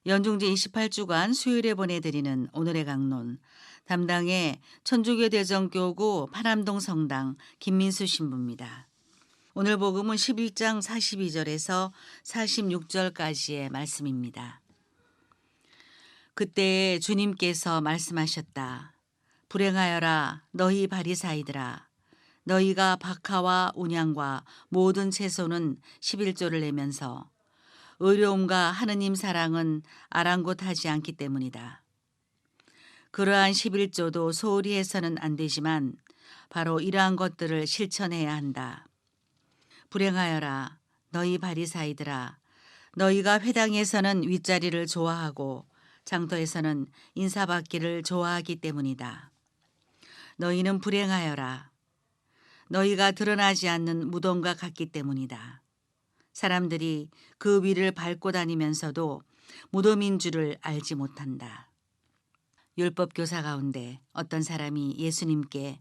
연중제 28주간 수요일에 보내드리는 오늘의 강론. 담당의 천주교 대전교구 파남동 성당 김민수 신부입니다. 오늘 복음은 11장 42절에서 46절까지의 말씀입니다. 그때 주님께서 말씀하셨다. 불행하여라 너희 바리사이들아. 너희가 박하와 운양과 모든 채소는 11조를 내면서 의로움과 하느님 사랑은 아랑곳하지 않기 때문이다. 그러한 11조도 소홀히 해서는 안 되지만 바로 이러한 것들을 실천해야 한다. 불행하여라 너희 바리사이들아. 너희가 회당에서는 윗자리를 좋아하고 장터에서는 인사받기를 좋아하기 때문이다. 너희는 불행하여라. 너희가 드러나지 않는 무덤과 같기 때문이다. 사람들이 그 위를 밟고 다니면서도 무덤인 줄을 알지 못한다. 율법 교사 가운데 어떤 사람이 예수님께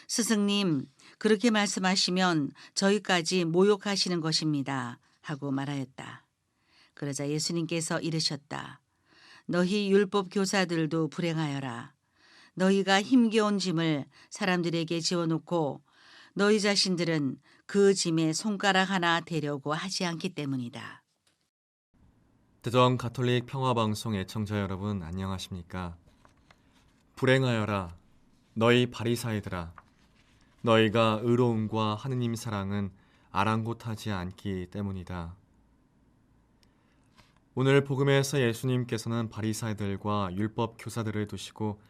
스승님, 그렇게 말씀하시면 저희까지 모욕하시는 것입니다. 하고 말하였다. 그러자 예수님께서 이르셨다. 너희 율법 교사들도 불행하여라. 너희가 힘겨운 짐을 사람들에게 지어놓고 너희 자신들은 그 짐에 손가락 하나 대려고 하지 않기 때문이다. 대전 가톨릭 평화방송 애청자 여러분 안녕하십니까? 불행하여라 너희 바리사이들아. 너희가 의로움과 하느님 사랑은 아랑곳하지 않기 때문이다. 오늘 복음에서 예수님께서는 바리사이들과 율법 교사들을 두시고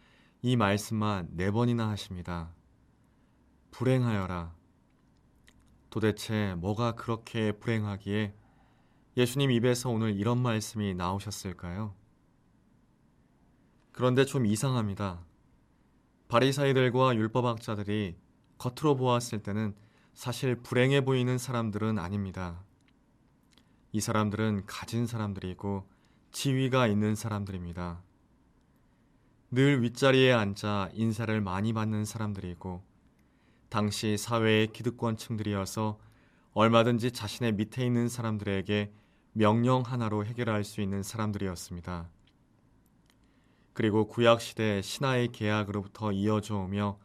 이 말씀만 4번이나 하십니다. 불행하여라. 도대체 뭐가 그렇게 불행하기에 예수님 입에서 오늘 이런 말씀이 나오셨을까요? 그런데 좀 이상합니다. 바리사이들과 율법학자들이 겉으로 보았을 때는 사실 불행해 보이는 사람들은 아닙니다. 이 사람들은 가진 사람들이고 지위가 있는 사람들입니다. 늘 윗자리에 앉아 인사를 많이 받는 사람들이고 당시 사회의 기득권층들이어서 얼마든지 자신의 밑에 있는 사람들에게 명령 하나로 해결할 수 있는 사람들이었습니다. 그리고 구약시대 신하의 계약으로부터 이어져 오며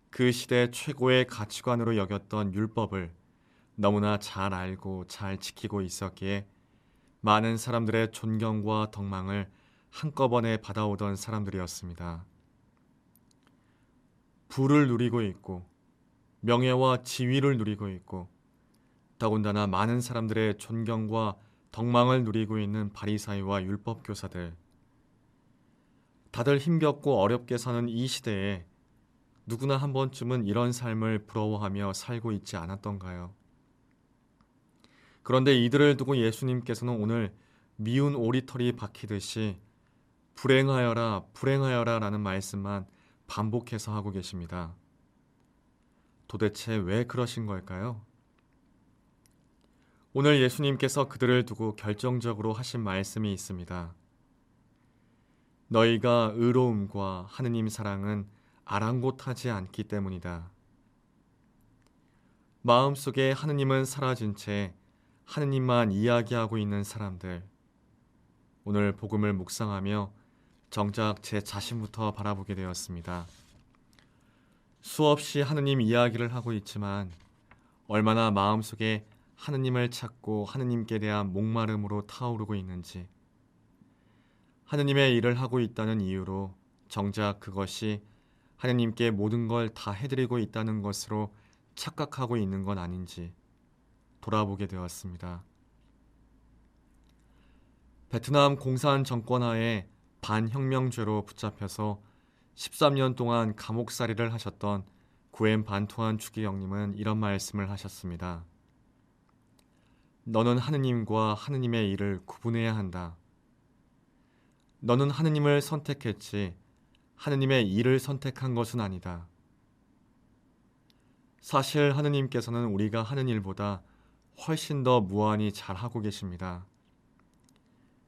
그 시대 최고의 가치관으로 여겼던 율법을 너무나 잘 알고 잘 지키고 있었기에 많은 사람들의 존경과 덕망을 한꺼번에 받아오던 사람들이었습니다. 부를 누리고 있고 명예와 지위를 누리고 있고 더군다나 많은 사람들의 존경과 덕망을 누리고 있는 바리사이와 율법 교사들. 다들 힘겹고 어렵게 사는 이 시대에 누구나 한 번쯤은 이런 삶을 부러워하며 살고 있지 않았던가요? 그런데 이들을 두고 예수님께서는 오늘 미운 오리털이 박히듯이 불행하여라, 불행하여라 라는 말씀만 반복해서 하고 계십니다. 도대체 왜 그러신 걸까요? 오늘 예수님께서 그들을 두고 결정적으로 하신 말씀이 있습니다. 너희가 의로움과 하느님 사랑은 아랑곳하지 않기 때문이다. 마음속에 하느님은 사라진 채 하느님만 이야기하고 있는 사람들. 오늘 복음을 묵상하며 정작 제 자신부터 바라보게 되었습니다. 수없이 하느님 이야기를 하고 있지만 얼마나 마음속에 하느님을 찾고 하느님께 대한 목마름으로 타오르고 있는지, 하느님의 일을 하고 있다는 이유로 정작 그것이 하느님께 모든 걸 다 해드리고 있다는 것으로 착각하고 있는 건 아닌지 돌아보게 되었습니다. 베트남 공산 정권 하에 반혁명죄로 붙잡혀서 13년 동안 감옥살이를 하셨던 구엠 반투안 추기경님은 이런 말씀을 하셨습니다. 너는 하느님과 하느님의 일을 구분해야 한다. 너는 하느님을 선택했지 하느님의 일을 선택한 것은 아니다. 사실 하느님께서는 우리가 하는 일보다 훨씬 더 무한히 잘하고 계십니다.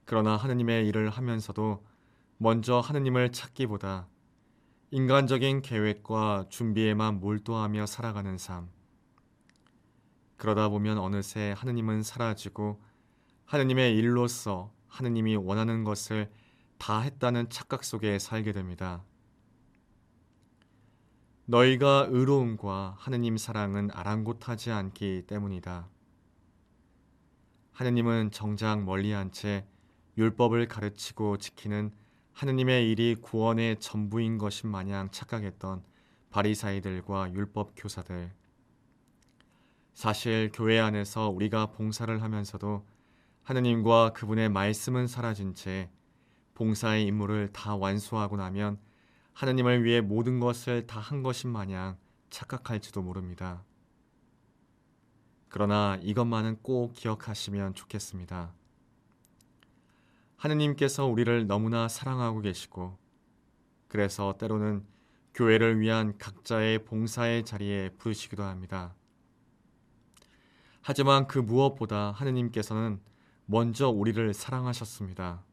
그러나 하느님의 일을 하면서도 먼저 하느님을 찾기보다 인간적인 계획과 준비에만 몰두하며 살아가는 삶. 그러다 보면 어느새 하느님은 사라지고 하느님의 일로서 하느님이 원하는 것을 다 했다는 착각 속에 살게 됩니다. 너희가 의로움과 하느님 사랑은 아랑곳하지 않기 때문이다. 하느님은 정작 멀리한 채 율법을 가르치고 지키는 하느님의 일이 구원의 전부인 것인 마냥 착각했던 바리사이들과 율법 교사들. 사실 교회 안에서 우리가 봉사를 하면서도 하느님과 그분의 말씀은 사라진 채 봉사의 임무를 다 완수하고 나면 하느님을 위해 모든 것을 다 한 것인 마냥 착각할지도 모릅니다. 그러나 이것만은 꼭 기억하시면 좋겠습니다. 하느님께서 우리를 너무나 사랑하고 계시고, 그래서 때로는 교회를 위한 각자의 봉사의 자리에 부르시기도 합니다. 하지만 그 무엇보다 하느님께서는 먼저 우리를 사랑하셨습니다.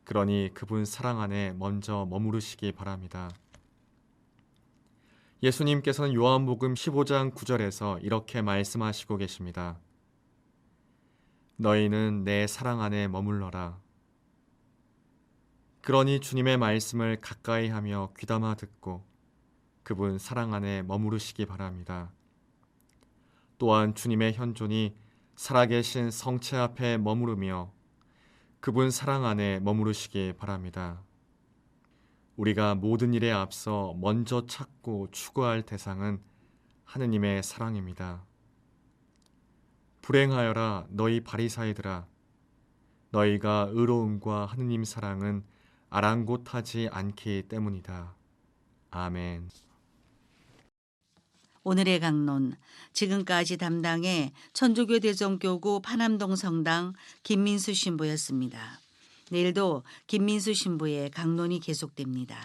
그러니 그분 사랑 안에 먼저 머무르시기 바랍니다. 예수님께서는 요한복음 15장 9절에서 이렇게 말씀하시고 계십니다. 너희는 내 사랑 안에 머물러라. 그러니 주님의 말씀을 가까이 하며 귀담아 듣고 그분 사랑 안에 머무르시기 바랍니다. 또한 주님의 현존이 살아계신 성체 앞에 머무르며 그분 사랑 안에 머무르시기 바랍니다. 우리가 모든 일에 앞서 먼저 찾고 추구할 대상은 하느님의 사랑입니다. 불행하여라 너희 바리사이들아, 너희가 의로움과 하느님 사랑은 아랑곳하지 않기 때문이다. 아멘. 오늘의 강론, 지금까지 담당의 천주교 대전교구 파남동 성당 김민수 신부였습니다. 내일도 김민수 신부의 강론이 계속됩니다.